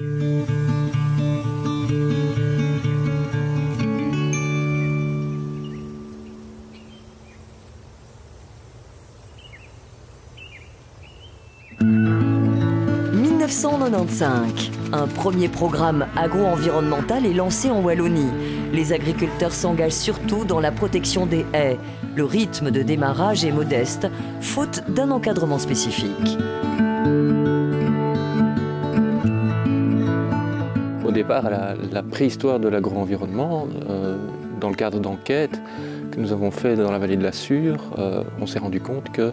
En 1995, un premier programme agro-environnemental est lancé en Wallonie. Les agriculteurs s'engagent surtout dans la protection des haies. Le rythme de démarrage est modeste, faute d'un encadrement spécifique. Au départ, à la préhistoire de l'agro-environnement, dans le cadre d'enquêtes que nous avons fait dans la vallée de la Sûre, on s'est rendu compte que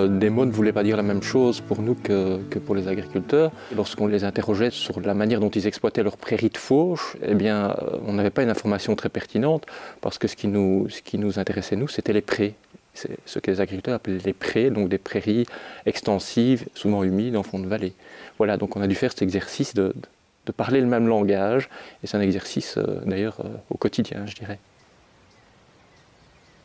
des mots ne voulaient pas dire la même chose pour nous que pour les agriculteurs. Lorsqu'on les interrogeait sur la manière dont ils exploitaient leurs prairies de fauche, eh bien, on n'avait pas une information très pertinente parce que ce qui nous intéressait, nous, c'était les prés. C'est ce que les agriculteurs appelaient les prés, donc des prairies extensives, souvent humides, en fond de vallée. Voilà, donc on a dû faire cet exercice de parler le même langage, et c'est un exercice d'ailleurs au quotidien, je dirais.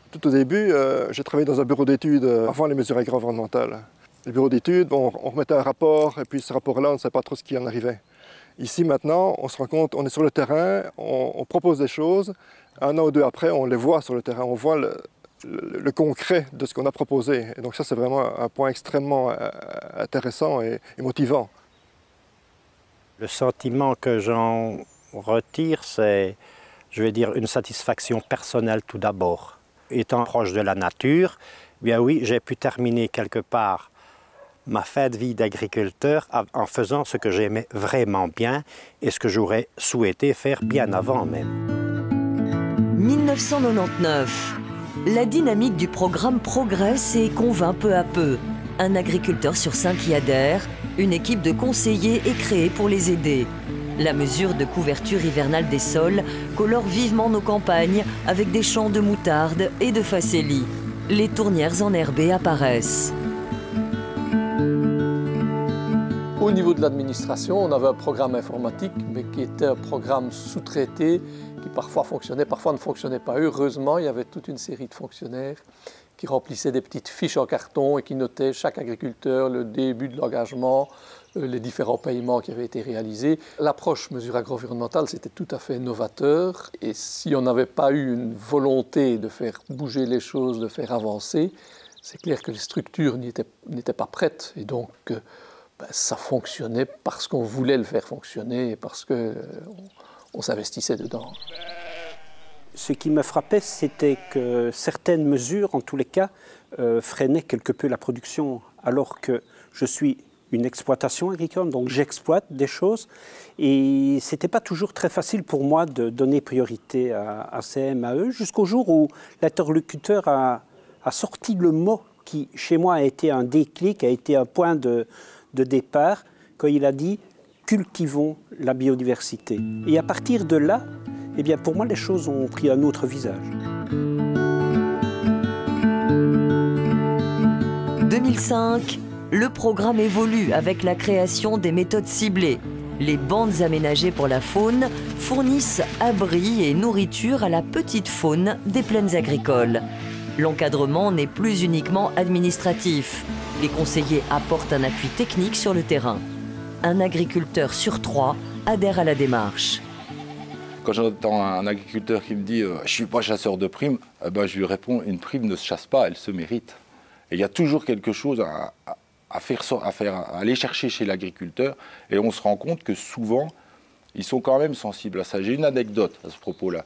Tout au début, j'ai travaillé dans un bureau d'études avant les mesures agro-environnementales. Le bureau d'études, on remettait un rapport, et puis ce rapport-là, on ne savait pas trop ce qui en arrivait. Ici, maintenant, on se rend compte, on est sur le terrain, on propose des choses, un an ou deux après, on les voit sur le terrain, on voit le concret de ce qu'on a proposé. Et donc ça, c'est vraiment un point extrêmement intéressant et motivant. Le sentiment que j'en retire, c'est, je vais dire, une satisfaction personnelle tout d'abord. Étant proche de la nature, eh bien oui, j'ai pu terminer quelque part ma fin de vie d'agriculteur en faisant ce que j'aimais vraiment bien et ce que j'aurais souhaité faire bien avant même. 1999. La dynamique du programme progresse et convainc peu à peu. Un agriculteur sur 5 y adhère, une équipe de conseillers est créée pour les aider. La mesure de couverture hivernale des sols colore vivement nos campagnes avec des champs de moutarde et de facélie. Les tournières enherbées apparaissent. Au niveau de l'administration, on avait un programme informatique, mais qui était un programme sous-traité, qui parfois fonctionnait, parfois ne fonctionnait pas. Heureusement, il y avait toute une série de fonctionnaires qui remplissaient des petites fiches en carton et qui notaient chaque agriculteur, le début de l'engagement, les différents paiements qui avaient été réalisés. L'approche mesure agro-environnementale, c'était tout à fait novateur. Et si on n'avait pas eu une volonté de faire bouger les choses, de faire avancer, c'est clair que les structures n'étaient pas prêtes. Et donc, ça fonctionnait parce qu'on voulait le faire fonctionner et parce qu'on s'investissait dedans. Ce qui me frappait, c'était que certaines mesures, en tous les cas, freinaient quelque peu la production, alors que je suis une exploitation agricole, donc j'exploite des choses. Et ce n'était pas toujours très facile pour moi de donner priorité à ces MAE, jusqu'au jour où l'interlocuteur a sorti le mot qui, chez moi, a été un déclic, a été un point de départ, quand il a dit « cultivons la biodiversité ». Et à partir de là, eh bien, pour moi, les choses ont pris un autre visage. 2005, le programme évolue avec la création des méthodes ciblées. Les bandes aménagées pour la faune fournissent abri et nourriture à la petite faune des plaines agricoles. L'encadrement n'est plus uniquement administratif. Les conseillers apportent un appui technique sur le terrain. Un agriculteur sur 3 adhère à la démarche. Quand j'entends un agriculteur qui me dit « je ne suis pas chasseur de primes », je lui réponds « une prime ne se chasse pas, elle se mérite ». Et il y a toujours quelque chose à aller chercher chez l'agriculteur, et on se rend compte que souvent, ils sont quand même sensibles à ça. J'ai une anecdote à ce propos-là.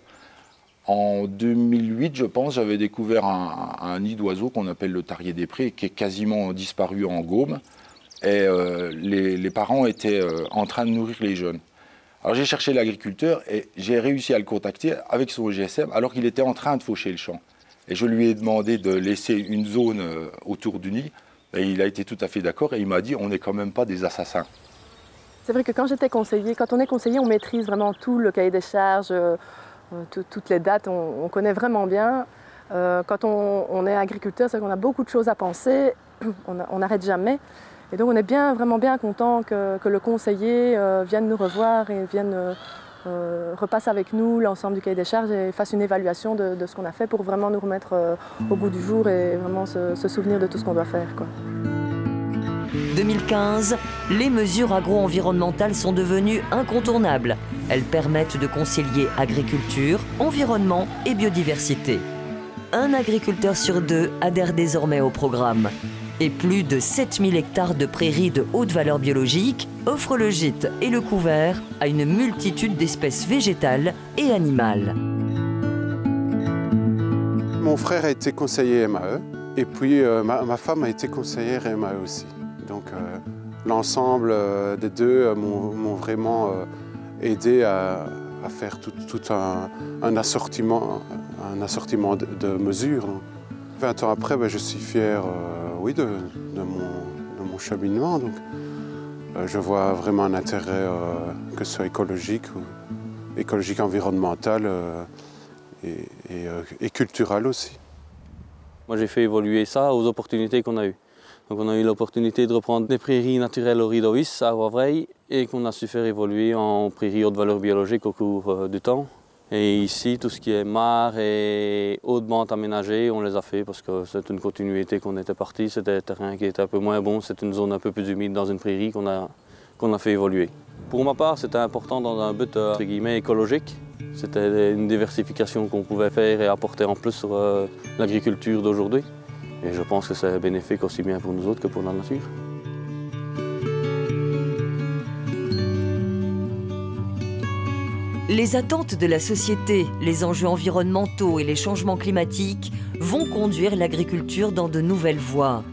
En 2008, je pense, j'avais découvert un nid d'oiseaux qu'on appelle le tarier des prés, qui est quasiment disparu en Gaume, et les parents étaient en train de nourrir les jeunes. Alors j'ai cherché l'agriculteur et j'ai réussi à le contacter avec son GSM alors qu'il était en train de faucher le champ. Et je lui ai demandé de laisser une zone autour du nid. Et il a été tout à fait d'accord et il m'a dit on n'est quand même pas des assassins. C'est vrai que quand j'étais conseiller, quand on est conseiller, on maîtrise vraiment tout le cahier des charges, toutes les dates, on connaît vraiment bien. Quand on est agriculteur, c'est qu'on a beaucoup de choses à penser, on n'arrête jamais. Et donc on est vraiment bien content que le conseiller vienne nous revoir et repasse avec nous l'ensemble du cahier des charges et fasse une évaluation de ce qu'on a fait pour vraiment nous remettre au goût du jour et vraiment se souvenir de tout ce qu'on doit faire, quoi. 2015, les mesures agro-environnementales sont devenues incontournables. Elles permettent de concilier agriculture, environnement et biodiversité. Un agriculteur sur 2 adhère désormais au programme. Et plus de 7000 hectares de prairies de haute valeur biologique offrent le gîte et le couvert à une multitude d'espèces végétales et animales. Mon frère a été conseiller MAE et puis ma femme a été conseillère MAE aussi. Donc l'ensemble des deux m'ont vraiment aidé à faire tout un assortiment de mesures. Donc, 20 ans après, je suis fier oui, de mon cheminement. Donc, je vois vraiment un intérêt, que ce soit écologique environnemental et culturel aussi. Moi, j'ai fait évoluer ça aux opportunités qu'on a eues. Donc, on a eu l'opportunité de reprendre des prairies naturelles au Rideauis à Wavreil et qu'on a su faire évoluer en prairies haute valeur biologique au cours du temps. Et ici, tout ce qui est mares et hautes bandes aménagées, on les a fait parce que c'est une continuité qu'on était parti. C'était des terrains qui étaient un peu moins bons, c'est une zone un peu plus humide dans une prairie qu'on a fait évoluer. Pour ma part, c'était important dans un but entre guillemets écologique. C'était une diversification qu'on pouvait faire et apporter en plus sur l'agriculture d'aujourd'hui. Et je pense que c'est bénéfique aussi bien pour nous autres que pour la nature. Les attentes de la société, les enjeux environnementaux et les changements climatiques vont conduire l'agriculture dans de nouvelles voies.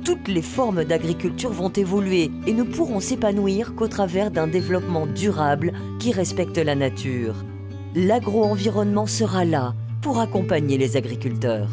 Toutes les formes d'agriculture vont évoluer et ne pourront s'épanouir qu'au travers d'un développement durable qui respecte la nature. L'agro-environnement sera là pour accompagner les agriculteurs.